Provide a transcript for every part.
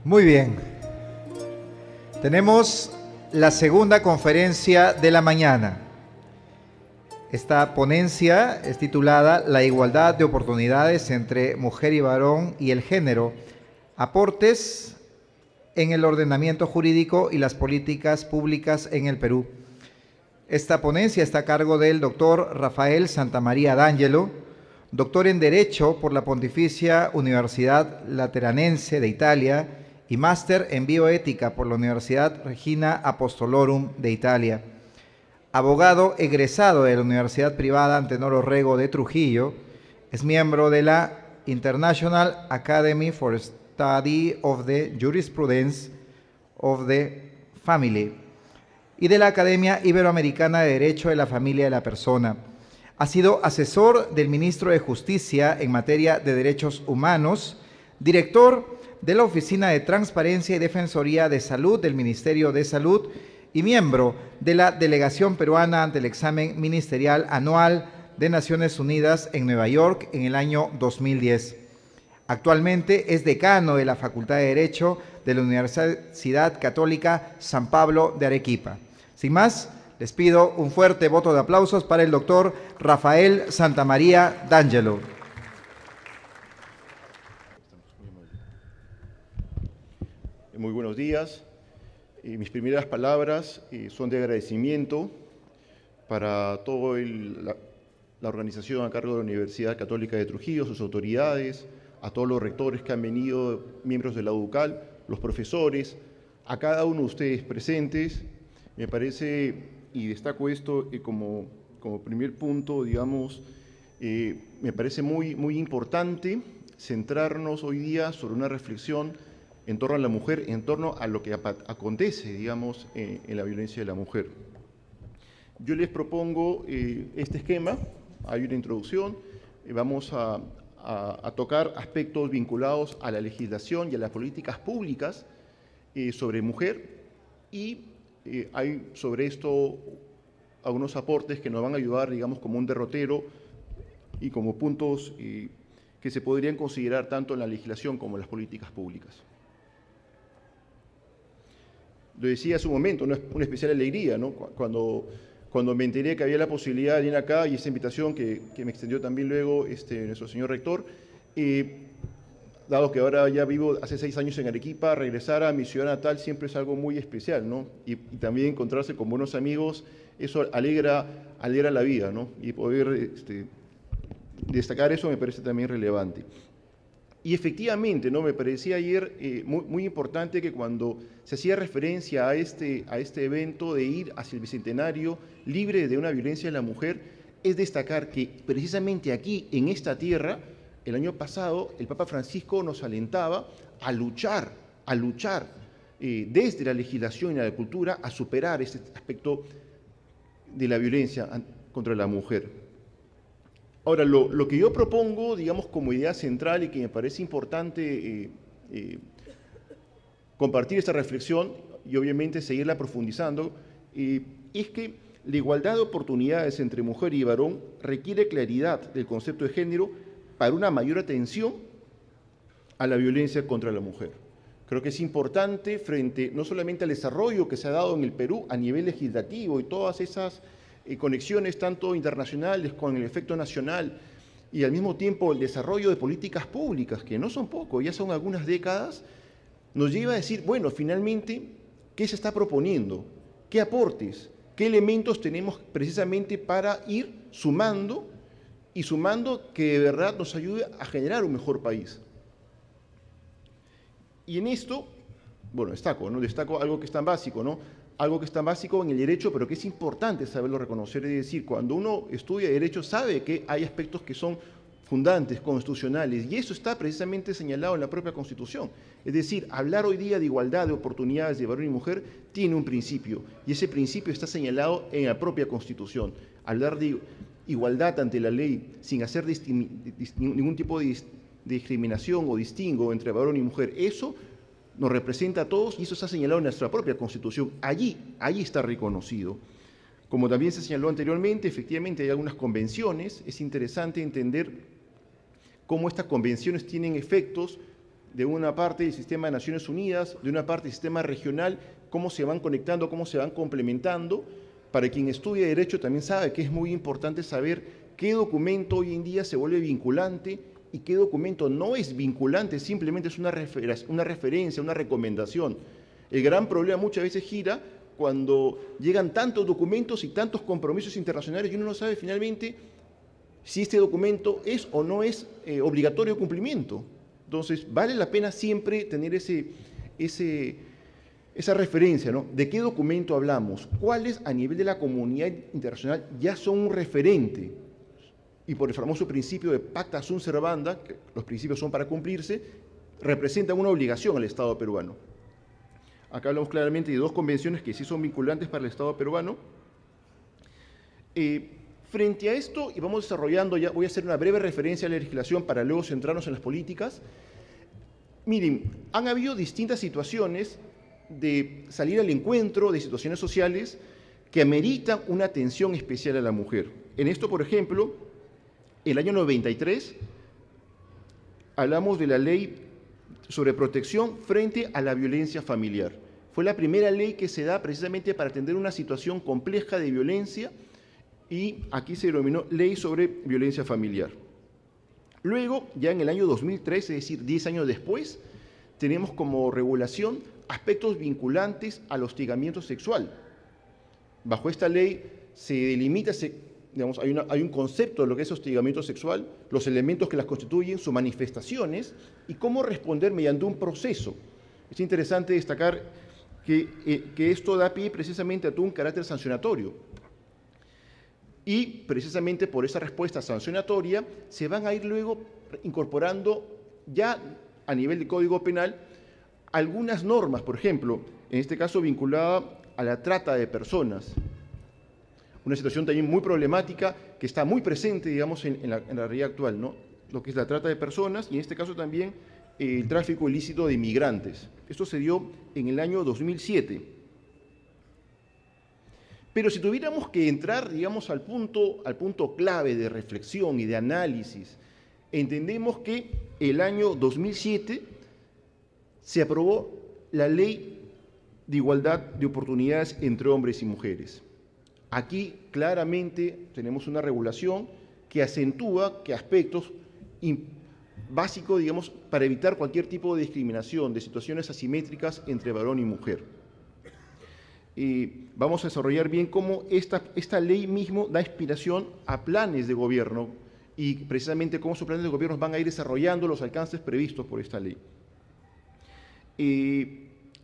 Muy bien. Tenemos la segunda conferencia de la mañana. Esta ponencia es titulada La igualdad de oportunidades entre mujer y varón y el género, aportes en el ordenamiento jurídico y las políticas públicas en el Perú. Esta ponencia está a cargo del doctor Rafael Santamaría D'Angelo, doctor en Derecho por la Pontificia Universidad Lateranense de Italia y máster en Bioética por la Universidad Regina Apostolorum de Italia. Abogado egresado de la Universidad Privada Antenor Orrego de Trujillo, es miembro de la International Academy for Study of the Jurisprudence of the Family y de la Academia Iberoamericana de Derecho de la Familia y de la Persona. Ha sido asesor del Ministro de Justicia en materia de derechos humanos, director de la Oficina de Transparencia y Defensoría de Salud del Ministerio de Salud y miembro de la Delegación Peruana ante el Examen Ministerial Anual de Naciones Unidas en Nueva York en el año 2010. Actualmente es decano de la Facultad de Derecho de la Universidad Católica San Pablo de Arequipa. Sin más, les pido un fuerte voto de aplausos para el doctor Rafael Santamaría D'Angelo. Muy buenos días. Mis primeras palabras son de agradecimiento para toda la organización a cargo de la Universidad Católica de Trujillo, sus autoridades, a todos los rectores que han venido, miembros de la UDUCAL, los profesores, a cada uno de ustedes presentes. Me parece, y destaco esto como primer punto, digamos, me parece muy importante centrarnos hoy día sobre una reflexión en torno a la mujer, en torno a lo que acontece, digamos, en la violencia de la mujer. Yo les propongo este esquema, hay una introducción, vamos a tocar aspectos vinculados a la legislación y a las políticas públicas sobre mujer y hay sobre esto algunos aportes que nos van a ayudar, digamos, como un derrotero y como puntos que se podrían considerar tanto en la legislación como en las políticas públicas. Lo decía hace un momento, no es una especial alegría, ¿no? Cuando me enteré que había la posibilidad de venir acá y esa invitación que me extendió también luego nuestro señor rector, dado que ahora ya vivo hace 6 años en Arequipa, regresar a mi ciudad natal siempre es algo muy especial, ¿no? Y también encontrarse con buenos amigos, eso alegra la vida, ¿no? Y poder destacar eso me parece también relevante. Y efectivamente, ¿no? Me parecía ayer muy importante que cuando se hacía referencia a este evento de ir hacia el Bicentenario libre de una violencia de la mujer, es destacar que precisamente aquí, en esta tierra, el año pasado, el Papa Francisco nos alentaba a luchar desde la legislación y la cultura a superar este aspecto de la violencia contra la mujer. Ahora, lo que yo propongo, digamos, como idea central y que me parece importante compartir esta reflexión y obviamente seguirla profundizando, es que la igualdad de oportunidades entre mujer y varón requiere claridad del concepto de género para una mayor atención a la violencia contra la mujer. Creo que es importante frente no solamente al desarrollo que se ha dado en el Perú a nivel legislativo y todas esas conexiones tanto internacionales con el efecto nacional y al mismo tiempo el desarrollo de políticas públicas, que no son poco, ya son algunas décadas, nos lleva a decir, bueno, finalmente, ¿qué se está proponiendo? ¿Qué aportes? ¿Qué elementos tenemos precisamente para ir sumando y sumando que de verdad nos ayude a generar un mejor país? Y en esto, bueno, destaco algo que es tan básico, ¿no? Algo que es tan básico en el derecho, pero que es importante saberlo reconocer, es decir, cuando uno estudia derecho sabe que hay aspectos que son fundantes, constitucionales, y eso está precisamente señalado en la propia Constitución. Es decir, hablar hoy día de igualdad de oportunidades de varón y mujer tiene un principio, y ese principio está señalado en la propia Constitución. Hablar de igualdad ante la ley sin hacer ningún tipo de discriminación o distingo entre varón y mujer, eso nos representa a todos y eso está señalado en nuestra propia Constitución. Allí está reconocido. Como también se señaló anteriormente, efectivamente hay algunas convenciones. Es interesante entender cómo estas convenciones tienen efectos de una parte del sistema de Naciones Unidas, de una parte del sistema regional, cómo se van conectando, cómo se van complementando. Para quien estudia Derecho también sabe que es muy importante saber qué documento hoy en día se vuelve vinculante y qué documento no es vinculante, simplemente es una referencia, una recomendación. El gran problema muchas veces gira cuando llegan tantos documentos y tantos compromisos internacionales y uno no sabe finalmente si este documento es o no es obligatorio de cumplimiento. Entonces, vale la pena siempre tener esa referencia, ¿no? ¿De qué documento hablamos? ¿Cuáles a nivel de la comunidad internacional ya son un referente? Y por el famoso principio de pacta sunt servanda, que los principios son para cumplirse, representan una obligación al Estado peruano. Acá hablamos claramente de dos convenciones que sí son vinculantes para el Estado peruano. Frente a esto, y vamos desarrollando, ya voy a hacer una breve referencia a la legislación para luego centrarnos en las políticas. Miren, han habido distintas situaciones de salir al encuentro de situaciones sociales que ameritan una atención especial a la mujer. En esto, por ejemplo, el año 93, hablamos de la ley sobre protección frente a la violencia familiar. Fue la primera ley que se da precisamente para atender una situación compleja de violencia y aquí se denominó Ley sobre Violencia Familiar. Luego, ya en el año 2003, es decir, 10 años después, tenemos como regulación aspectos vinculantes al hostigamiento sexual. Bajo esta ley se delimita, digamos, hay un concepto de lo que es hostigamiento sexual, los elementos que las constituyen, sus manifestaciones y cómo responder mediante un proceso. Es interesante destacar que esto da pie precisamente a todo un carácter sancionatorio. Y precisamente por esa respuesta sancionatoria se van a ir luego incorporando ya a nivel de Código Penal algunas normas, por ejemplo, en este caso vinculada a la trata de personas. Una situación también muy problemática que está muy presente, digamos, en la realidad actual, ¿no? Lo que es la trata de personas y en este caso también el tráfico ilícito de inmigrantes. Esto se dio en el año 2007. Pero si tuviéramos que entrar, digamos, al punto clave de reflexión y de análisis, entendemos que el año 2007 se aprobó la Ley de Igualdad de Oportunidades entre hombres y mujeres. Aquí claramente tenemos una regulación que acentúa que aspectos básicos, digamos, para evitar cualquier tipo de discriminación, de situaciones asimétricas entre varón y mujer. Vamos a desarrollar bien cómo esta ley mismo da inspiración a planes de gobierno y precisamente cómo esos planes de gobierno van a ir desarrollando los alcances previstos por esta ley.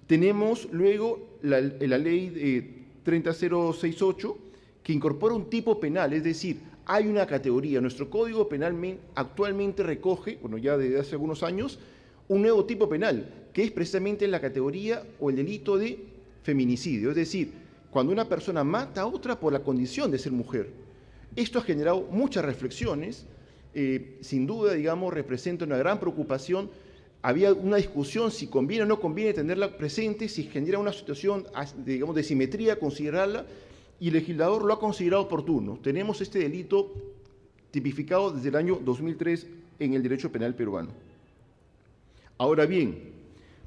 Tenemos luego la ley 30068 que incorpora un tipo penal, es decir, hay una categoría. Nuestro Código Penal actualmente recoge, bueno, ya desde hace algunos años, un nuevo tipo penal, que es precisamente la categoría o el delito de feminicidio, es decir, cuando una persona mata a otra por la condición de ser mujer. Esto ha generado muchas reflexiones, sin duda, digamos, representa una gran preocupación. Había una discusión si conviene o no conviene tenerla presente, si genera una situación, digamos, de simetría, considerarla, y el legislador lo ha considerado oportuno. Tenemos este delito tipificado desde el año 2003 en el derecho penal peruano. Ahora bien,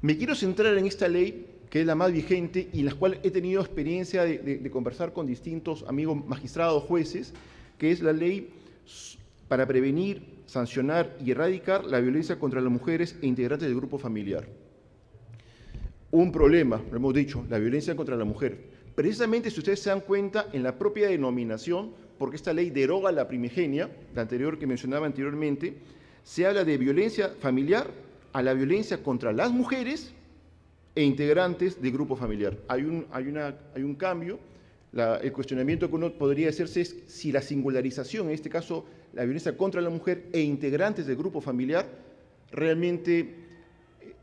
me quiero centrar en esta ley, que es la más vigente y en la cual he tenido experiencia de conversar con distintos amigos magistrados, jueces, que es la ley para prevenir, sancionar y erradicar la violencia contra las mujeres e integrantes del grupo familiar. Un problema, lo hemos dicho, la violencia contra la mujer. Precisamente, si ustedes se dan cuenta, en la propia denominación, porque esta ley deroga la primigenia, la anterior que mencionaba anteriormente, se habla de violencia familiar a la violencia contra las mujeres e integrantes del grupo familiar. Hay un cambio. El cuestionamiento que uno podría hacerse es si la singularización, en este caso la violencia contra la mujer e integrantes del grupo familiar, realmente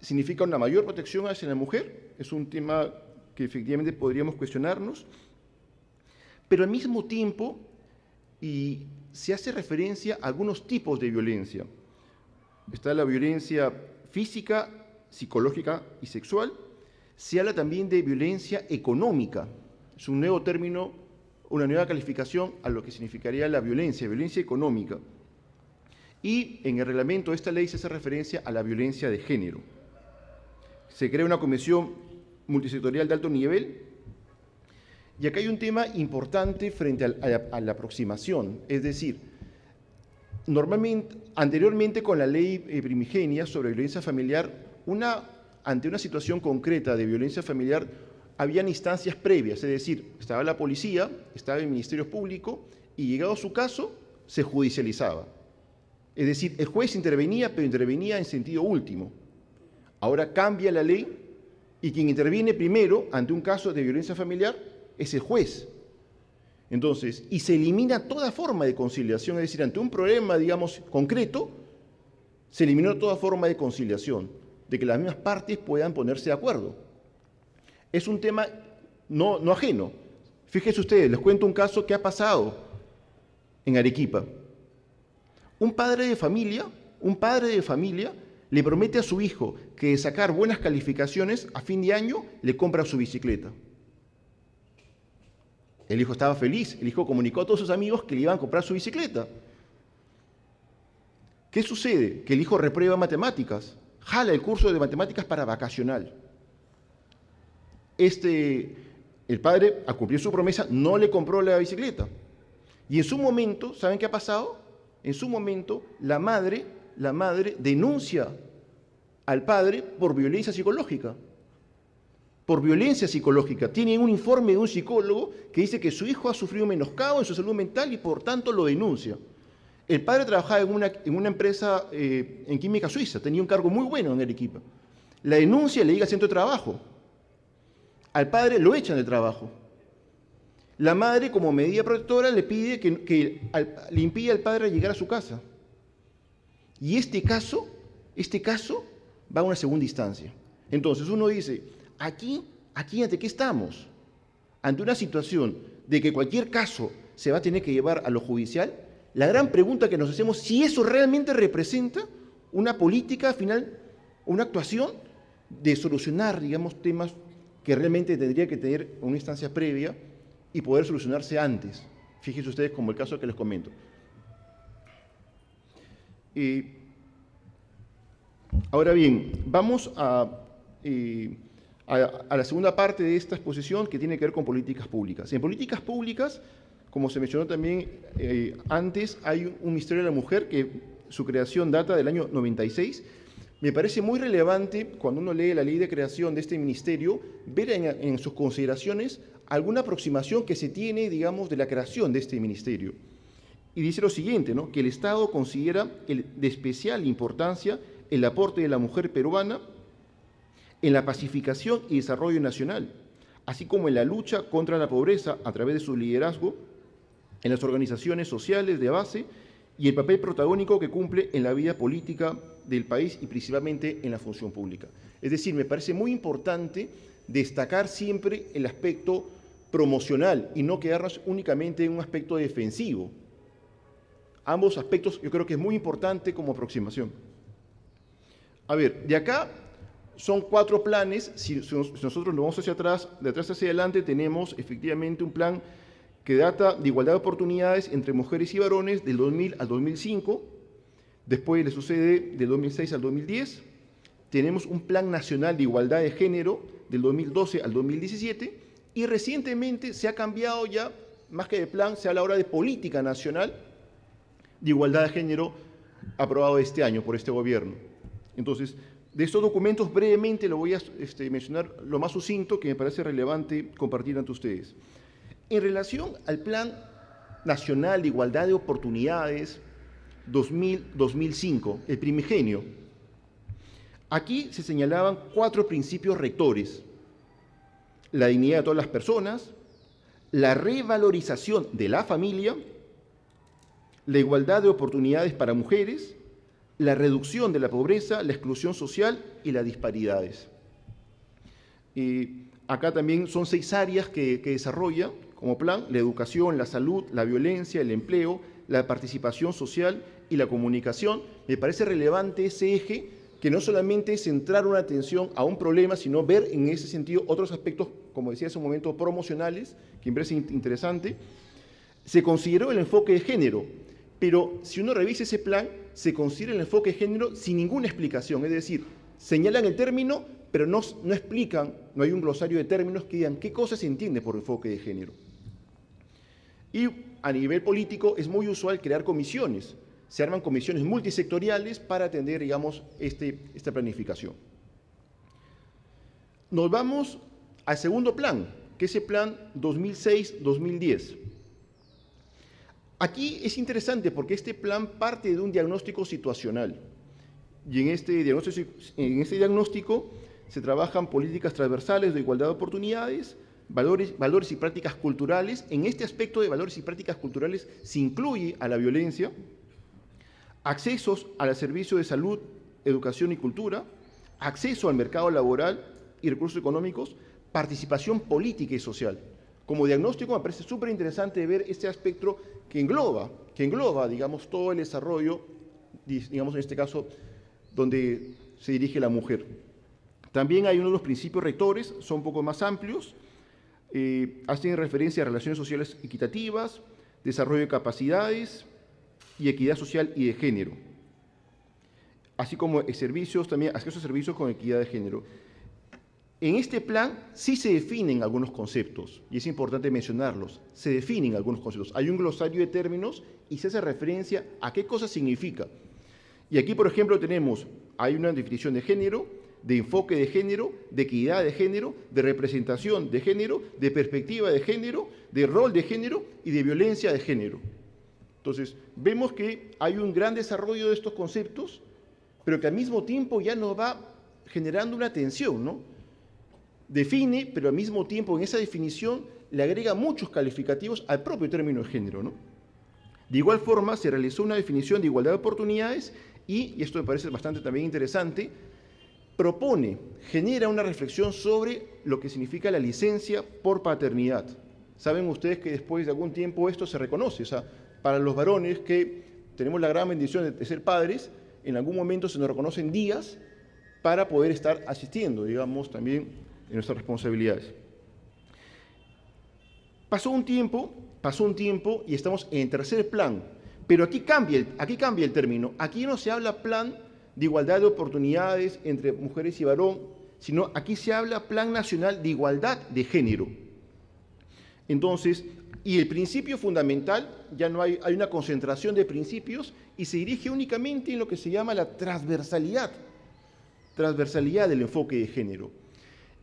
significa una mayor protección hacia la mujer. Es un tema que efectivamente podríamos cuestionarnos, pero al mismo tiempo se hace referencia a algunos tipos de violencia. Está la violencia física, psicológica y sexual. Se habla también de violencia económica. Es un nuevo término, una nueva calificación a lo que significaría la violencia económica. Y en el reglamento de esta ley se hace referencia a la violencia de género. se crea una comisión multisectorial de alto nivel. Y acá hay un tema importante frente a la aproximación, es decir, anteriormente con la ley primigenia sobre violencia familiar, ante una situación concreta de violencia familiar, habían instancias previas, es decir, estaba la policía, estaba el Ministerio Público, y llegado su caso, se judicializaba. Es decir, el juez intervenía, pero intervenía en sentido último. Ahora cambia la ley y quien interviene primero ante un caso de violencia familiar es el juez. Entonces, y se elimina toda forma de conciliación, es decir, ante un problema, digamos, concreto, se eliminó toda forma de conciliación, de que las mismas partes puedan ponerse de acuerdo. Es un tema no ajeno. Fíjense ustedes, les cuento un caso que ha pasado en Arequipa. Un padre de familia le promete a su hijo que de sacar buenas calificaciones a fin de año le compra su bicicleta. El hijo estaba feliz, el hijo comunicó a todos sus amigos que le iban a comprar su bicicleta. ¿Qué sucede? Que el hijo reprueba matemáticas, jala el curso de matemáticas para vacacional. El padre, al cumplir su promesa, no le compró la bicicleta. Y en su momento, ¿saben qué ha pasado? En su momento, la madre denuncia al padre por violencia psicológica. Por violencia psicológica. Tienen un informe de un psicólogo que dice que su hijo ha sufrido menoscabo en su salud mental y por tanto lo denuncia. El padre trabajaba en una empresa en química suiza, tenía un cargo muy bueno en Arequipa. La denuncia le llega al centro de trabajo. Al padre lo echan del trabajo. La madre, como medida protectora, le pide que le impide al padre llegar a su casa. Y este caso va a una segunda instancia. Entonces uno dice, aquí ante qué estamos, ante una situación de que cualquier caso se va a tener que llevar a lo judicial. La gran pregunta que nos hacemos, si eso realmente representa una política final, una actuación de solucionar, digamos, temas que realmente tendría que tener una instancia previa y poder solucionarse antes. Fíjense ustedes como el caso que les comento. Ahora bien, vamos a la segunda parte de esta exposición que tiene que ver con políticas públicas. En políticas públicas, como se mencionó también antes, hay un Ministerio de la Mujer que su creación data del año 96. Me parece muy relevante, cuando uno lee la ley de creación de este ministerio, ver en sus consideraciones alguna aproximación que se tiene, digamos, de la creación de este ministerio. Y dice lo siguiente, ¿no? Que el Estado considera de especial importancia el aporte de la mujer peruana en la pacificación y desarrollo nacional, así como en la lucha contra la pobreza a través de su liderazgo en las organizaciones sociales de base y el papel protagónico que cumple en la vida política del país y principalmente en la función pública. Es decir, me parece muy importante destacar siempre el aspecto promocional y no quedarnos únicamente en un aspecto defensivo. Ambos aspectos yo creo que es muy importante como aproximación. A ver, de acá son 4 planes. Si nosotros nos vamos hacia atrás, de atrás hacia adelante, tenemos efectivamente un plan que data de igualdad de oportunidades entre mujeres y varones del 2000 al 2005. Después le sucede del 2006 al 2010. Tenemos un plan nacional de igualdad de género del 2012 al 2017. Y recientemente se ha cambiado ya, más que de plan, se habla ahora de política nacional de igualdad de género aprobado este año por este gobierno. Entonces, de estos documentos brevemente lo voy a mencionar lo más sucinto que me parece relevante compartir ante ustedes. En relación al Plan Nacional de Igualdad de Oportunidades 2000-2005, el primigenio, aquí se señalaban 4 principios rectores: la dignidad de todas las personas, la revalorización de la familia, la igualdad de oportunidades para mujeres, la reducción de la pobreza, la exclusión social y las disparidades. Acá también son 6 áreas que desarrolla como plan: la educación, la salud, la violencia, el empleo, la participación social y la comunicación. Me parece relevante ese eje, que no solamente es centrar una atención a un problema, sino ver en ese sentido otros aspectos, como decía hace un momento, promocionales, que me parece interesante. Se consideró el enfoque de género, pero si uno revisa ese plan, se considera el enfoque de género sin ninguna explicación, es decir, señalan el término, pero no explican, no hay un glosario de términos que digan qué cosa se entiende por enfoque de género. Y a nivel político es muy usual crear comisiones. Se arman comisiones multisectoriales para atender, digamos, esta planificación. Nos vamos al segundo plan, que es el plan 2006-2010. Aquí es interesante porque este plan parte de un diagnóstico situacional. Y en este diagnóstico se trabajan políticas transversales de igualdad de oportunidades, valores y prácticas culturales. En este aspecto de valores y prácticas culturales se incluye a la violencia, accesos al servicio de salud, educación y cultura, acceso al mercado laboral y recursos económicos, participación política y social. Como diagnóstico me parece súper interesante ver este aspecto que engloba, digamos, todo el desarrollo, digamos, en este caso, donde se dirige la mujer. También hay uno de los principios rectores, son un poco más amplios, hacen referencia a relaciones sociales equitativas, desarrollo de capacidades y equidad social y de género, así como servicios, también acceso a servicios con equidad de género. En este plan sí se definen algunos conceptos, y es importante mencionarlos, se definen algunos conceptos. Hay un glosario de términos y se hace referencia a qué cosa significa. Y aquí, por ejemplo, hay una definición de género, de enfoque de género, de equidad de género, de representación de género, de perspectiva de género, de rol de género y de violencia de género. Entonces, vemos que hay un gran desarrollo de estos conceptos, pero que al mismo tiempo ya nos va generando una tensión, ¿no? Define, pero al mismo tiempo en esa definición le agrega muchos calificativos al propio término de género, ¿no? De igual forma, se realizó una definición de igualdad de oportunidades y esto me parece bastante también interesante, genera una reflexión sobre lo que significa la licencia por paternidad. Saben ustedes que después de algún tiempo esto se reconoce, o sea, para los varones que tenemos la gran bendición de ser padres, en algún momento se nos reconocen días para poder estar asistiendo, digamos, también en nuestras responsabilidades. Pasó un tiempo y estamos en el tercer plan, pero aquí cambia el término. Aquí no se habla plan de igualdad de oportunidades entre mujeres y varón, sino aquí se habla Plan Nacional de Igualdad de Género. Entonces, y el principio fundamental, ya no hay una concentración de principios y se dirige únicamente en lo que se llama la transversalidad del enfoque de género.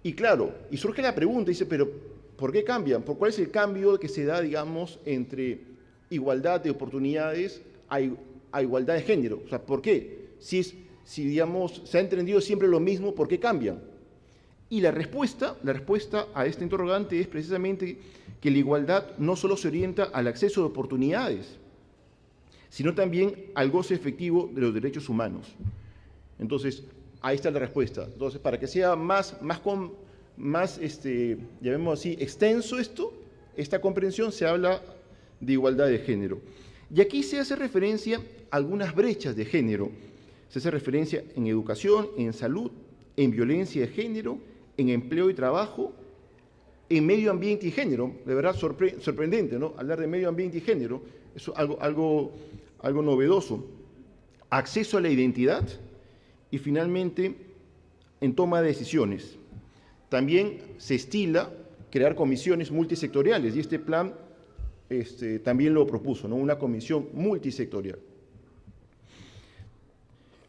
Y claro, y surge la pregunta, dice, pero ¿por qué cambian? ¿Cuál es el cambio que se da, digamos, entre igualdad de oportunidades a igualdad de género? O sea, ¿por qué? Si digamos, se ha entendido siempre lo mismo, ¿por qué cambian? Y la respuesta a este interrogante es precisamente que la igualdad no solo se orienta al acceso de oportunidades, sino también al goce efectivo de los derechos humanos. Entonces, ahí está la respuesta. Entonces, para que sea más llamémoslo así, extenso esta comprensión, se habla de igualdad de género. Y aquí se hace referencia a algunas brechas de género. Se hace referencia en educación, en salud, en violencia de género, en empleo y trabajo, en medio ambiente y género. De verdad, sorprendente, ¿no? Hablar de medio ambiente y género es algo novedoso. Acceso a la identidad y, finalmente, en toma de decisiones. También se estila crear comisiones multisectoriales y este plan también lo propuso, ¿no? Una comisión multisectorial.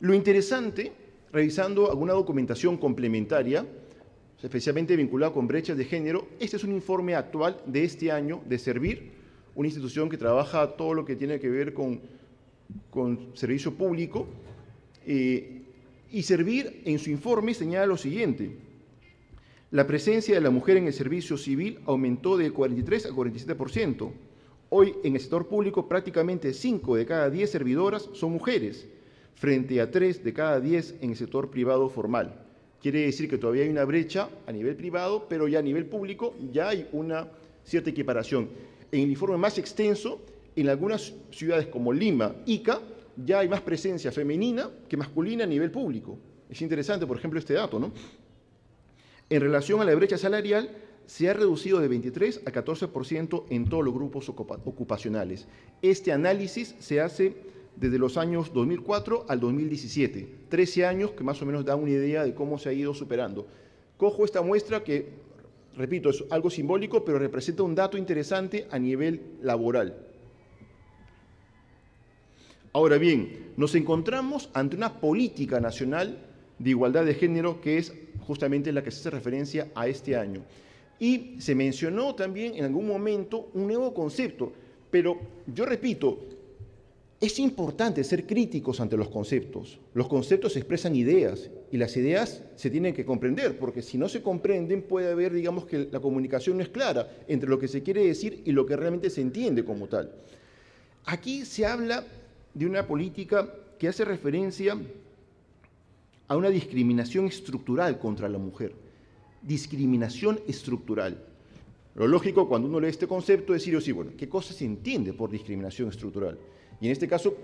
Lo interesante, revisando alguna documentación complementaria, especialmente vinculada con brechas de género, este es un informe actual de este año de Servir, una institución que trabaja todo lo que tiene que ver con servicio público, y Servir en su informe señala lo siguiente: la presencia de la mujer en el servicio civil aumentó de 43 al 47%. Hoy en el sector público prácticamente 5 de cada 10 servidoras son mujeres, frente a 3 de cada 10 en el sector privado formal. Quiere decir que todavía hay una brecha a nivel privado, pero ya a nivel público ya hay una cierta equiparación. En el informe más extenso, en algunas ciudades como Lima, Ica, ya hay más presencia femenina que masculina a nivel público. Es interesante, por ejemplo, este dato, ¿no? En relación a la brecha salarial, se ha reducido de 23 a 14% en todos los grupos ocupacionales. Este análisis se hace desde los años 2004 al 2017. 13 años que más o menos da una idea de cómo se ha ido superando. Cojo esta muestra que, repito, es algo simbólico, pero representa un dato interesante a nivel laboral. Ahora bien, nos encontramos ante una política nacional de igualdad de género que es justamente la que se hace referencia a este año. Y se mencionó también en algún momento un nuevo concepto, pero yo repito, es importante ser críticos ante los conceptos. Los conceptos expresan ideas y las ideas se tienen que comprender, porque si no se comprenden puede haber, digamos, que la comunicación no es clara entre lo que se quiere decir y lo que realmente se entiende como tal. Aquí se habla de una política que hace referencia a una discriminación estructural contra la mujer. Discriminación estructural. Lo lógico cuando uno lee este concepto es decir, sí, bueno, ¿qué cosa se entiende por discriminación estructural? Y en este caso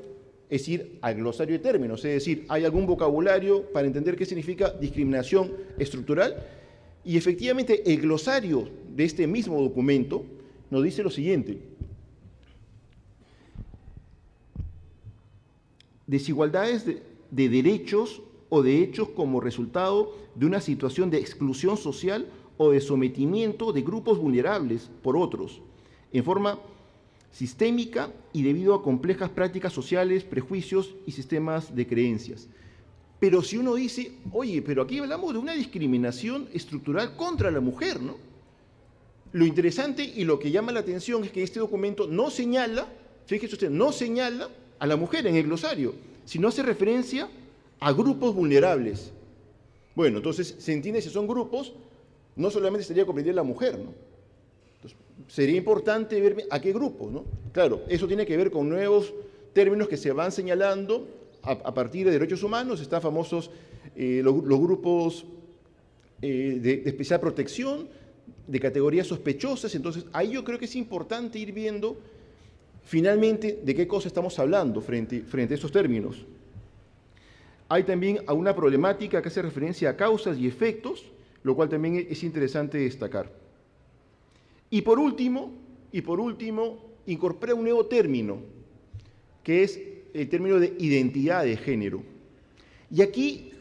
es ir al glosario de términos, es decir, ¿hay algún vocabulario para entender qué significa discriminación estructural? Y efectivamente el glosario de este mismo documento nos dice lo siguiente: desigualdades de derechos o de hechos como resultado de una situación de exclusión social o de sometimiento de grupos vulnerables por otros, en forma sistémica y debido a complejas prácticas sociales, prejuicios y sistemas de creencias. Pero si uno dice, oye, pero aquí hablamos de una discriminación estructural contra la mujer, ¿no? Lo interesante y lo que llama la atención es que este documento no señala, fíjese usted, no señala a la mujer en el glosario, sino hace referencia a grupos vulnerables. Bueno, entonces se entiende si son grupos, no solamente sería comprender la mujer, ¿no? Entonces, sería importante ver a qué grupos, ¿no? Claro, eso tiene que ver con nuevos términos que se van señalando a partir de derechos humanos. Están famosos los grupos de especial protección, de categorías sospechosas. Entonces, ahí yo creo que es importante ir viendo finalmente de qué cosa estamos hablando frente a estos términos. Hay también una problemática que hace referencia a causas y efectos, lo cual también es interesante destacar. Y por último, incorpora un nuevo término, que es el término de identidad de género. Y aquí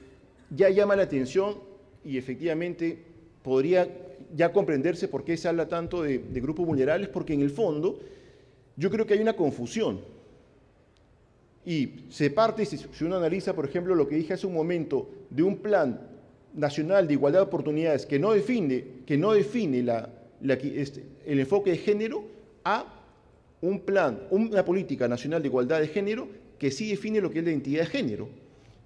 ya llama la atención y efectivamente podría ya comprenderse por qué se habla tanto de grupos vulnerables, porque en el fondo yo creo que hay una confusión. Y se parte, si uno analiza, por ejemplo, lo que dije hace un momento, de un plan nacional de igualdad de oportunidades que no define el enfoque de género, a un plan, una política nacional de igualdad de género que sí define lo que es la identidad de género.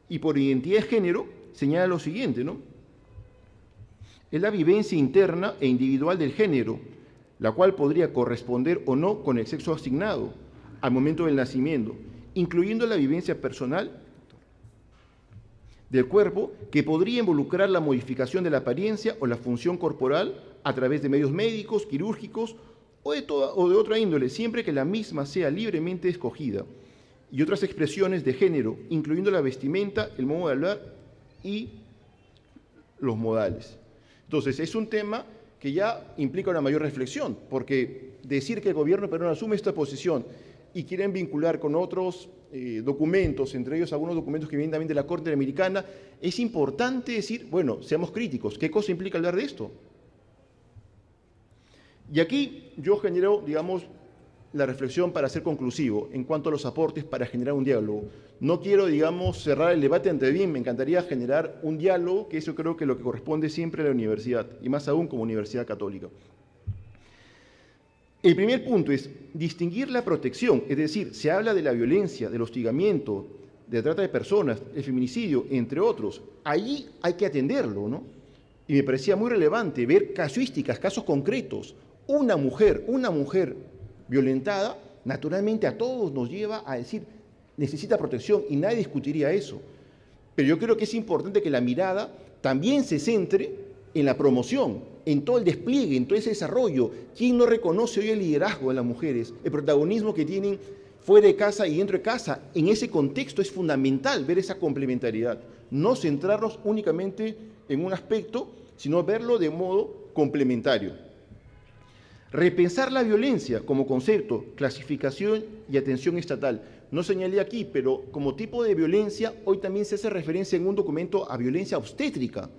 Y por identidad de género señala lo siguiente, ¿no? Es la vivencia interna e individual del género, la cual podría corresponder o no con el sexo asignado al momento del nacimiento, incluyendo la vivencia personal del cuerpo, que podría involucrar la modificación de la apariencia o la función corporal a través de medios médicos, quirúrgicos o de otra índole, siempre que la misma sea libremente escogida, y otras expresiones de género, incluyendo la vestimenta, el modo de hablar y los modales. Entonces, es un tema que ya implica una mayor reflexión, porque decir que el gobierno peruano asume esta posición y quieren vincular con otros documentos, entre ellos algunos documentos que vienen también de la Corte Interamericana, es importante decir, bueno, seamos críticos, ¿qué cosa implica hablar de esto? Y aquí yo genero, digamos, la reflexión para ser conclusivo en cuanto a los aportes para generar un diálogo. No quiero, digamos, cerrar el debate ante bien, me encantaría generar un diálogo, que eso creo que es lo que corresponde siempre a la universidad, y más aún como universidad católica. El primer punto es distinguir la protección, es decir, se habla de la violencia, del hostigamiento, de la trata de personas, el feminicidio, entre otros. Allí hay que atenderlo, ¿no? Y me parecía muy relevante ver casuísticas, casos concretos. Una mujer violentada, naturalmente a todos nos lleva a decir, necesita protección, y nadie discutiría eso. Pero yo creo que es importante que la mirada también se centre en la promoción, en todo el despliegue, en todo ese desarrollo. ¿Quién no reconoce hoy el liderazgo de las mujeres, el protagonismo que tienen fuera de casa y dentro de casa? En ese contexto es fundamental ver esa complementariedad, no centrarnos únicamente en un aspecto, sino verlo de modo complementario. Repensar la violencia como concepto, clasificación y atención estatal. No señalé aquí, pero como tipo de violencia, hoy también se hace referencia en un documento a violencia obstétrica.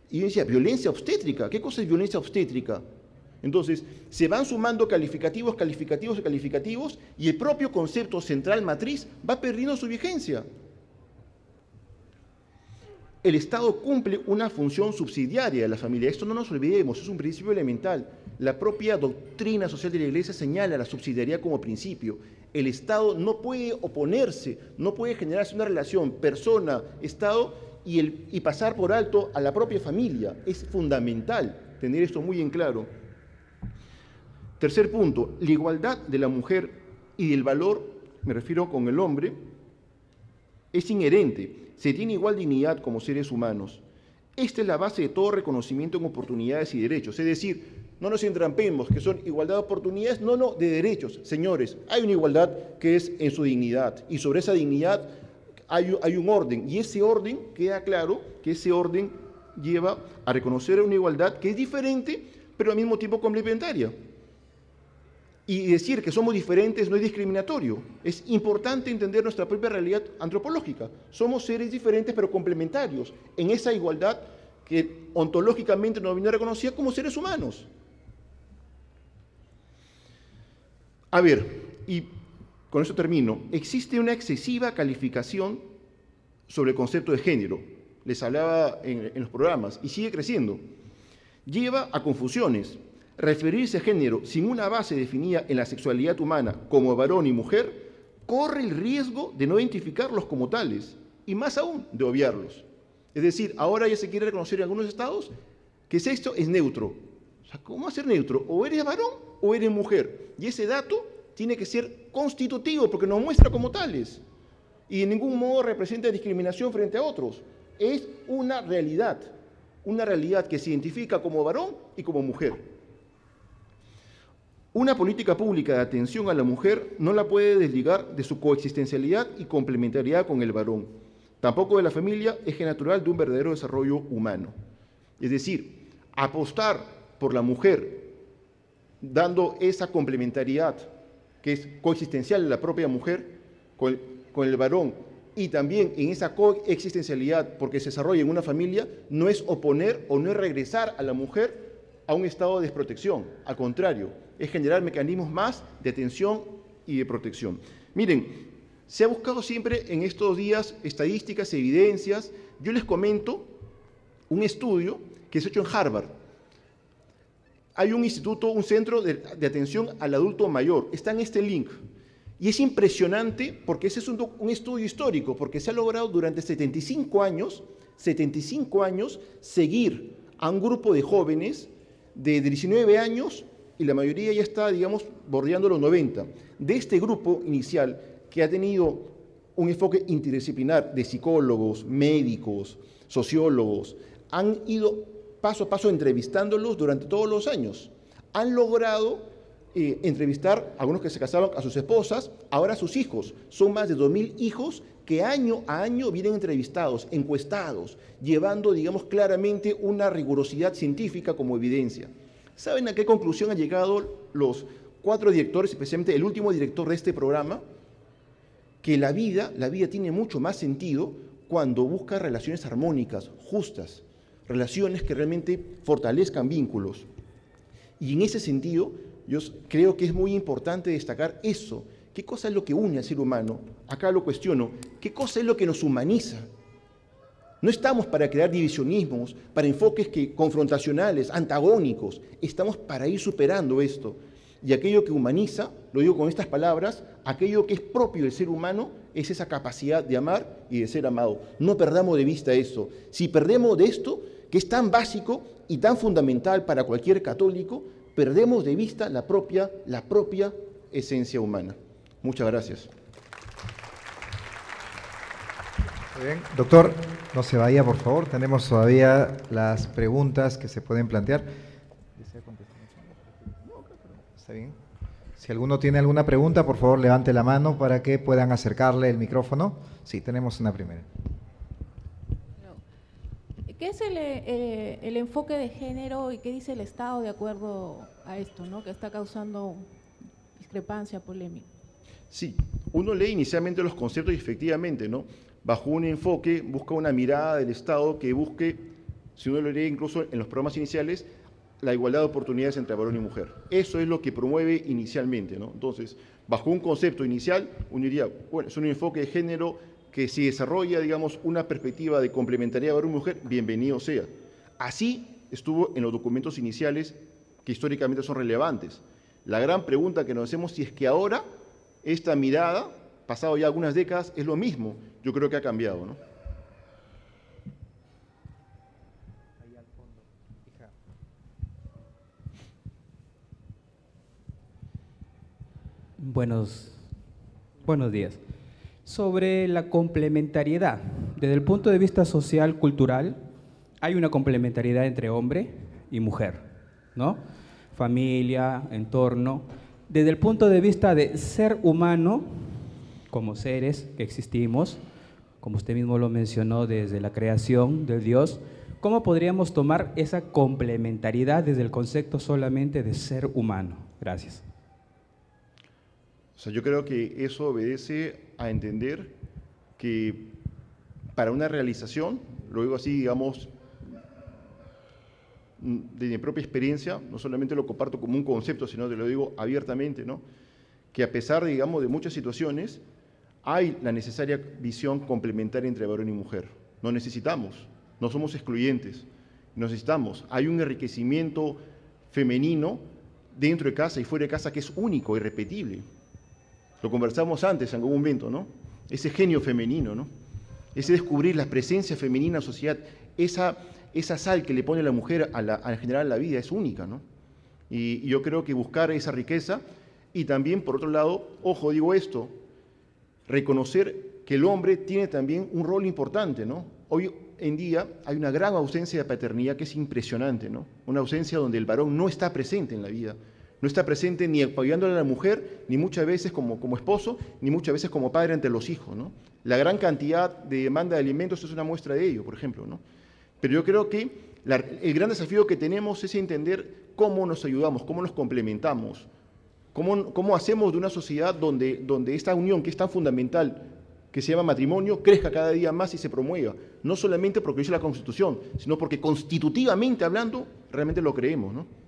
Y yo decía, ¿violencia obstétrica? ¿Qué cosa es violencia obstétrica? Entonces, se van sumando calificativos, calificativos y calificativos, y el propio concepto central matriz va perdiendo su vigencia. El Estado cumple una función subsidiaria de la familia. Esto no nos olvidemos, es un principio elemental. La propia doctrina social de la Iglesia señala la subsidiariedad como principio. El Estado no puede oponerse, no puede generarse una relación persona-Estado y pasar por alto a la propia familia. Es fundamental tener esto muy en claro. Tercer punto, la igualdad de la mujer y del valor, me refiero con el hombre, es inherente. Se tiene igual dignidad como seres humanos. Esta es la base de todo reconocimiento en oportunidades y derechos. Es decir, no nos entrampemos que son igualdad de oportunidades, no, de derechos. Señores, hay una igualdad que es en su dignidad y sobre esa dignidad hay un orden. Y ese orden, queda claro que ese orden lleva a reconocer una igualdad que es diferente, pero al mismo tiempo complementaria. Y decir que somos diferentes no es discriminatorio. Es importante entender nuestra propia realidad antropológica. Somos seres diferentes pero complementarios en esa igualdad que ontológicamente nos viene reconocida como seres humanos. A ver, y con eso termino. Existe una excesiva calificación sobre el concepto de género. Les hablaba en los programas y sigue creciendo. Lleva a confusiones. Referirse a género sin una base definida en la sexualidad humana como varón y mujer corre el riesgo de no identificarlos como tales y más aún de obviarlos. Es decir, ahora ya se quiere reconocer en algunos estados que sexo es neutro. O sea, ¿cómo hacer neutro? O eres varón o eres mujer. Y ese dato tiene que ser constitutivo porque nos muestra como tales y en ningún modo representa discriminación frente a otros. Es una realidad que se identifica como varón y como mujer. Una política pública de atención a la mujer no la puede desligar de su coexistencialidad y complementariedad con el varón. Tampoco de la familia, eje natural de un verdadero desarrollo humano. Es decir, apostar por la mujer, dando esa complementariedad que es coexistencial de la propia mujer con el varón, y también en esa coexistencialidad porque se desarrolla en una familia, no es oponer o no es regresar a la mujer a un estado de desprotección. Al contrario, es generar mecanismos más de atención y de protección. Miren, se ha buscado siempre en estos días estadísticas, evidencias. Yo les comento un estudio que se ha hecho en Harvard. Hay un instituto, un centro de atención al adulto mayor. Está en este link. Y es impresionante porque ese es un estudio histórico, porque se ha logrado durante 75 años seguir a un grupo de jóvenes de 19 años y la mayoría ya está, digamos, bordeando los 90. De este grupo inicial que ha tenido un enfoque interdisciplinar de psicólogos, médicos, sociólogos, han ido paso a paso entrevistándolos durante todos los años. Han logrado entrevistar a algunos que se casaron a sus esposas, ahora a sus hijos. Son más de 2.000 hijos que año a año vienen entrevistados, encuestados, llevando, digamos, claramente una rigurosidad científica como evidencia. ¿Saben a qué conclusión han llegado los 4 directores, especialmente el último director de este programa? Que la vida tiene mucho más sentido cuando busca relaciones armónicas, justas, relaciones que realmente fortalezcan vínculos. Y en ese sentido, yo creo que es muy importante destacar eso. ¿Qué cosa es lo que une al ser humano? Acá lo cuestiono. ¿Qué cosa es lo que nos humaniza? No estamos para crear divisionismos, para enfoques confrontacionales, antagónicos. Estamos para ir superando esto. Y aquello que humaniza, lo digo con estas palabras, aquello que es propio del ser humano es esa capacidad de amar y de ser amado. No perdamos de vista eso. Si perdemos de esto, que es tan básico y tan fundamental para cualquier católico, perdemos de vista la propia esencia humana. Muchas gracias. Muy bien. Doctor, no se vaya, por favor. Tenemos todavía las preguntas que se pueden plantear. ¿Está bien? Si alguno tiene alguna pregunta, por favor, levante la mano para que puedan acercarle el micrófono. Sí, tenemos una primera. ¿Qué es el enfoque de género y qué dice el Estado de acuerdo a esto, ¿no? Que está causando discrepancia, polémica? Sí, uno lee inicialmente los conceptos y efectivamente, ¿no? Bajo un enfoque, busca una mirada del Estado que busque, si uno lo lee incluso en los programas iniciales, la igualdad de oportunidades entre varón y mujer. Eso es lo que promueve inicialmente, ¿no? Entonces, bajo un concepto inicial, uno diría, bueno, es un enfoque de género que si desarrolla, digamos, una perspectiva de complementariedad varón-mujer, bienvenido sea. Así estuvo en los documentos iniciales que históricamente son relevantes. La gran pregunta que nos hacemos si es que ahora esta mirada, pasado ya algunas décadas, es lo mismo. Yo creo que ha cambiado, ¿no? Buenos días. Sobre la complementariedad, desde el punto de vista social, cultural, hay una complementariedad entre hombre y mujer, ¿no? Familia, entorno. Desde el punto de vista de ser humano, como seres que existimos, como usted mismo lo mencionó desde la creación de Dios, ¿cómo podríamos tomar esa complementariedad desde el concepto solamente de ser humano? Gracias. O sea, yo creo que eso obedece a entender que para una realización, lo digo así, digamos, de mi propia experiencia, no solamente lo comparto como un concepto, sino te lo digo abiertamente, ¿no? Que a pesar, digamos, de muchas situaciones, hay la necesaria visión complementaria entre varón y mujer. No necesitamos, no somos excluyentes, necesitamos. Hay un enriquecimiento femenino dentro de casa y fuera de casa que es único, irrepetible. Lo conversamos antes en algún momento, ¿no? Ese genio femenino, ¿no? Ese descubrir la presencia femenina en la sociedad, esa sal que le pone la mujer en general a la vida es única, ¿no? Y yo creo que buscar esa riqueza y también, por otro lado, ojo, digo esto, reconocer que el hombre tiene también un rol importante, ¿no? Hoy en día hay una gran ausencia de paternidad que es impresionante, ¿no? Una ausencia donde el varón no está presente en la vida. No está presente ni apoyándole a la mujer, ni muchas veces como esposo, ni muchas veces como padre ante los hijos, ¿no? La gran cantidad de demanda de alimentos es una muestra de ello, por ejemplo, ¿no? Pero yo creo que el gran desafío que tenemos es entender cómo nos ayudamos, cómo nos complementamos, cómo hacemos de una sociedad donde esta unión que es tan fundamental, que se llama matrimonio, crezca cada día más y se promueva. No solamente porque dice la Constitución, sino porque constitutivamente hablando, realmente lo creemos, ¿no?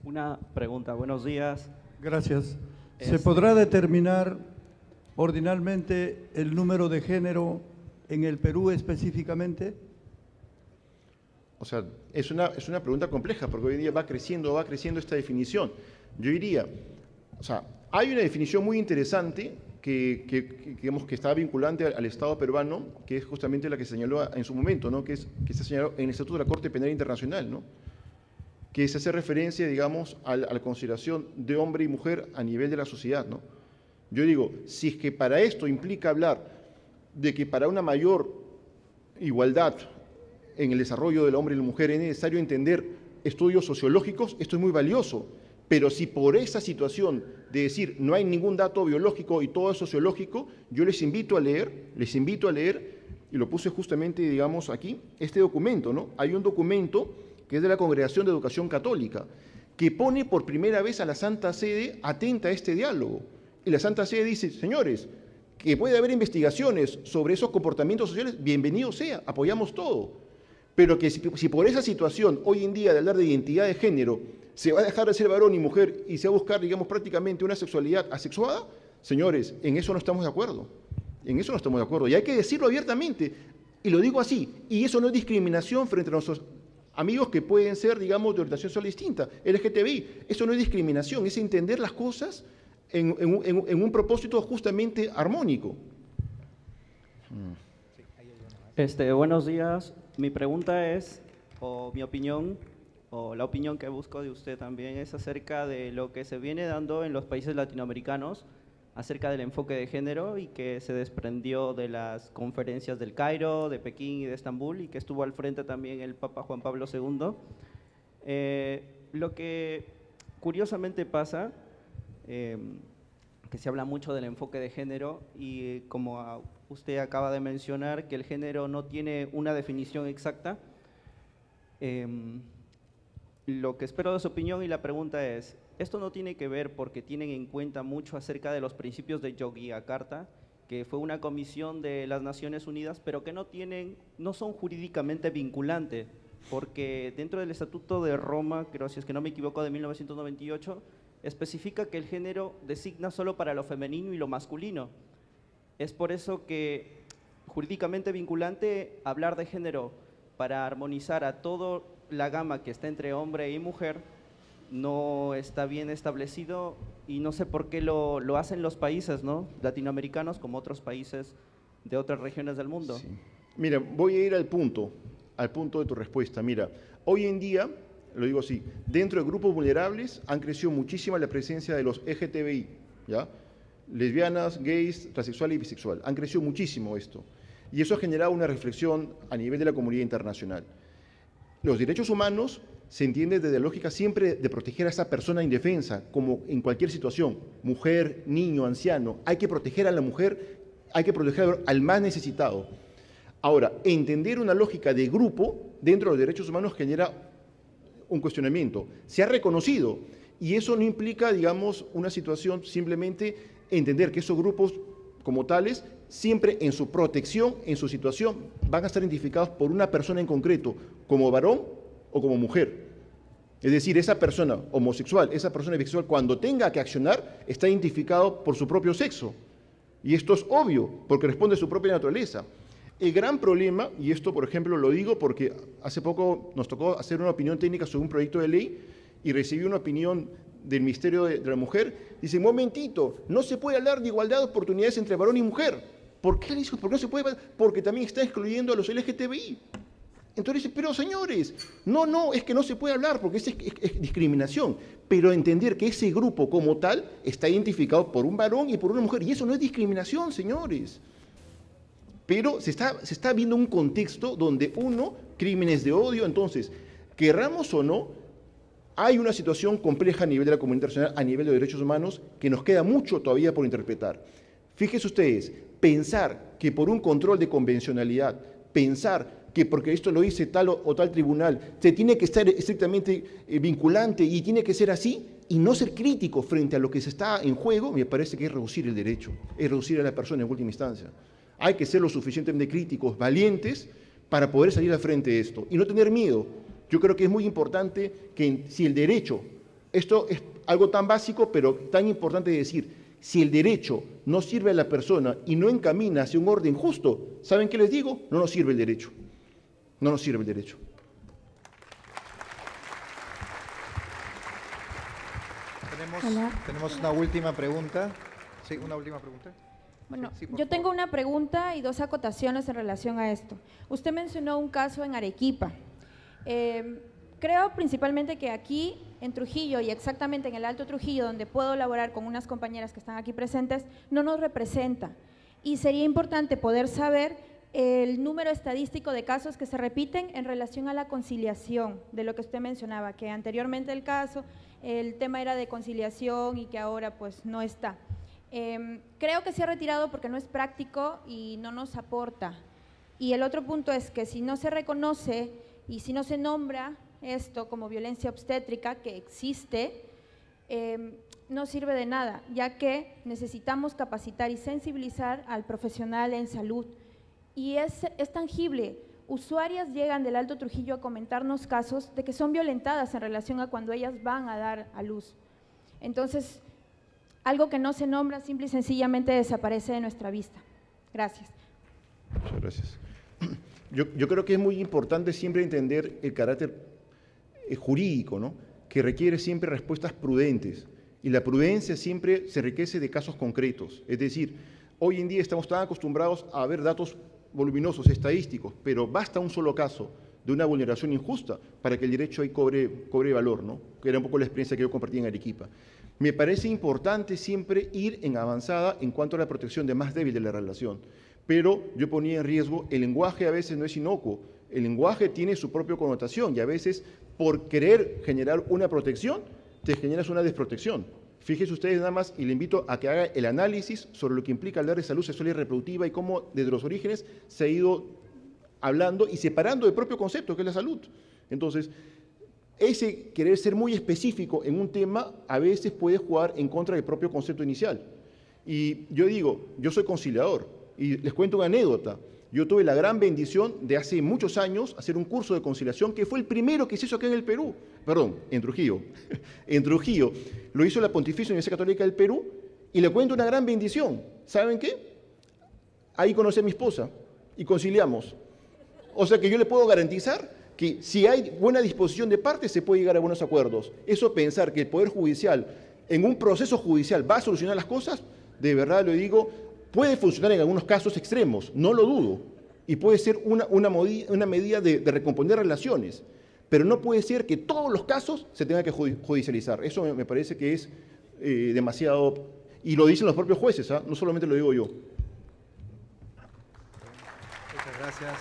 Una pregunta, buenos días. Gracias. ¿Se podrá determinar ordinalmente el número de género en el Perú específicamente? O sea, es una pregunta compleja, porque hoy en día va creciendo esta definición. Yo diría, o sea, hay una definición muy interesante digamos, que está vinculante al Estado peruano, que es justamente la que se señaló en su momento, ¿no? que se señaló en el Estatuto de la Corte Penal Internacional, ¿no? Que se hace referencia, digamos, a la consideración de hombre y mujer a nivel de la sociedad, ¿no? Yo digo, si es que para esto implica hablar de que para una mayor igualdad en el desarrollo del hombre y la mujer es necesario entender estudios sociológicos, esto es muy valioso, pero si por esa situación de decir no hay ningún dato biológico y todo es sociológico, yo les invito a leer, y lo puse justamente, digamos, aquí, este documento, ¿no? Hay un documento que es de la Congregación de Educación Católica, que pone por primera vez a la Santa Sede atenta a este diálogo. Y la Santa Sede dice, señores, que puede haber investigaciones sobre esos comportamientos sociales, bienvenido sea, apoyamos todo. Pero que si por esa situación, hoy en día, de hablar de identidad de género, se va a dejar de ser varón y mujer y se va a buscar, digamos, prácticamente una sexualidad asexuada, señores, en eso no estamos de acuerdo. En eso no estamos de acuerdo. Y hay que decirlo abiertamente. Y lo digo así. Y eso no es discriminación frente a nuestros amigos que pueden ser, digamos, de orientación sexual distinta, LGTBI. Eso no es discriminación, es entender las cosas en un propósito justamente armónico. Buenos días. Mi pregunta es, o mi opinión, o la opinión que busco de usted también, es acerca de lo que se viene dando en los países latinoamericanos, acerca del enfoque de género y que se desprendió de las conferencias del Cairo, de Pekín y de Estambul, y que estuvo al frente también el Papa Juan Pablo II. Lo que curiosamente pasa, que se habla mucho del enfoque de género y como usted acaba de mencionar, que el género no tiene una definición exacta, lo que espero de su opinión y la pregunta es, ¿esto no tiene que ver porque tienen en cuenta mucho acerca de los principios de Yogyakarta, que fue una comisión de las Naciones Unidas, pero que no son jurídicamente vinculantes? Porque dentro del Estatuto de Roma, creo, si es que no me equivoco, de 1998, especifica que el género designa solo para lo femenino y lo masculino. Es por eso que jurídicamente vinculante hablar de género para armonizar a toda la gama que está entre hombre y mujer no está bien establecido y no sé por qué lo hacen los países, ¿no?, latinoamericanos como otros países de otras regiones del mundo. Sí. Mira, voy a ir al punto de tu respuesta. Mira, hoy en día, lo digo así, dentro de grupos vulnerables han crecido muchísimo la presencia de los LGTBI, ¿ya? Lesbianas, gays, transexual y bisexual. Han crecido muchísimo esto. Y eso ha generado una reflexión a nivel de la comunidad internacional. Los derechos humanos se entienden desde la lógica siempre de proteger a esa persona indefensa, como en cualquier situación, mujer, niño, anciano. Hay que proteger a la mujer, hay que proteger al más necesitado. Ahora, entender una lógica de grupo dentro de los derechos humanos genera un cuestionamiento. Se ha reconocido, y eso no implica, digamos, una situación simplemente entender que esos grupos como tales, siempre en su protección, en su situación, van a estar identificados por una persona en concreto, como varón o como mujer. Es decir, esa persona homosexual, esa persona bisexual, cuando tenga que accionar, está identificado por su propio sexo. Y esto es obvio, porque responde a su propia naturaleza. El gran problema, y esto por ejemplo lo digo porque hace poco nos tocó hacer una opinión técnica sobre un proyecto de ley y recibí una opinión del Ministerio de la Mujer, dice, un momentito, no se puede hablar de igualdad de oportunidades entre varón y mujer. ¿Por qué le dijo? ¿Por qué no se puede? Porque también está excluyendo a los LGTBI. Entonces dice, pero señores, no, es que no se puede hablar porque es discriminación. Pero entender que ese grupo como tal está identificado por un varón y por una mujer, y eso no es discriminación, señores. Pero se está viendo un contexto donde crímenes de odio, entonces, querramos o no, hay una situación compleja a nivel de la comunidad internacional, a nivel de derechos humanos, que nos queda mucho todavía por interpretar. Fíjense ustedes, pensar que por un control de convencionalidad, pensar que porque esto lo dice tal o tal tribunal, se tiene que estar estrictamente vinculante y tiene que ser así, y no ser crítico frente a lo que se está en juego, me parece que es reducir el derecho, es reducir a la persona en última instancia. Hay que ser lo suficientemente críticos, valientes, para poder salir al frente de esto y no tener miedo. Yo creo que es muy importante que si el derecho, esto es algo tan básico, pero tan importante de decir, si el derecho no sirve a la persona y no encamina hacia un orden justo, ¿saben qué les digo? No nos sirve el derecho. No nos sirve el derecho. Tenemos una última pregunta. Sí, una última pregunta. Bueno, Sí, yo tengo una pregunta y dos acotaciones en relación a esto. Usted mencionó un caso en Arequipa. Creo principalmente que aquí en Trujillo y exactamente en el Alto Trujillo, donde puedo laborar con unas compañeras que están aquí presentes, no nos representa. Y sería importante poder saber el número estadístico de casos que se repiten en relación a la conciliación, de lo que usted mencionaba, que anteriormente el tema era de conciliación y que ahora pues no está. Creo que se ha retirado porque no es práctico y no nos aporta. Y el otro punto es que si no se reconoce y si no se nombra esto como violencia obstétrica, que existe, no sirve de nada, ya que necesitamos capacitar y sensibilizar al profesional en salud. Y es tangible. Usuarias llegan del Alto Trujillo a comentarnos casos de que son violentadas en relación a cuando ellas van a dar a luz. Entonces, algo que no se nombra simple y sencillamente desaparece de nuestra vista. Gracias. Muchas gracias. Yo creo que es muy importante siempre entender el carácter jurídico, ¿no?, que requiere siempre respuestas prudentes. Y la prudencia siempre se enriquece de casos concretos. Es decir, hoy en día estamos tan acostumbrados a ver datos voluminosos, estadísticos, pero basta un solo caso de una vulneración injusta para que el derecho ahí cobre valor, ¿no?, que era un poco la experiencia que yo compartí en Arequipa. Me parece importante siempre ir en avanzada en cuanto a la protección de más débil de la relación, pero yo ponía en riesgo, el lenguaje a veces no es inocuo, el lenguaje tiene su propia connotación y a veces por querer generar una protección, te generas una desprotección. Fíjense ustedes nada más, y le invito a que haga el análisis sobre lo que implica hablar de salud sexual y reproductiva y cómo desde los orígenes se ha ido hablando y separando del propio concepto que es la salud. Entonces, ese querer ser muy específico en un tema a veces puede jugar en contra del propio concepto inicial. Y yo digo, yo soy conciliador y les cuento una anécdota. Yo tuve la gran bendición de hace muchos años hacer un curso de conciliación que fue el primero que se hizo acá en el Perú, perdón, en Trujillo. En Trujillo lo hizo la Pontificia Universidad Católica del Perú y le cuento una gran bendición. ¿Saben qué? Ahí conocí a mi esposa y conciliamos. O sea que yo le puedo garantizar que si hay buena disposición de partes se puede llegar a buenos acuerdos. Eso pensar que el Poder Judicial en un proceso judicial va a solucionar las cosas, de verdad lo digo, puede funcionar en algunos casos extremos, no lo dudo, y puede ser una medida de recomponer relaciones, pero no puede ser que todos los casos se tengan que judicializar. Eso me parece que es demasiado, y lo dicen los propios jueces, no solamente lo digo yo. Muchas gracias.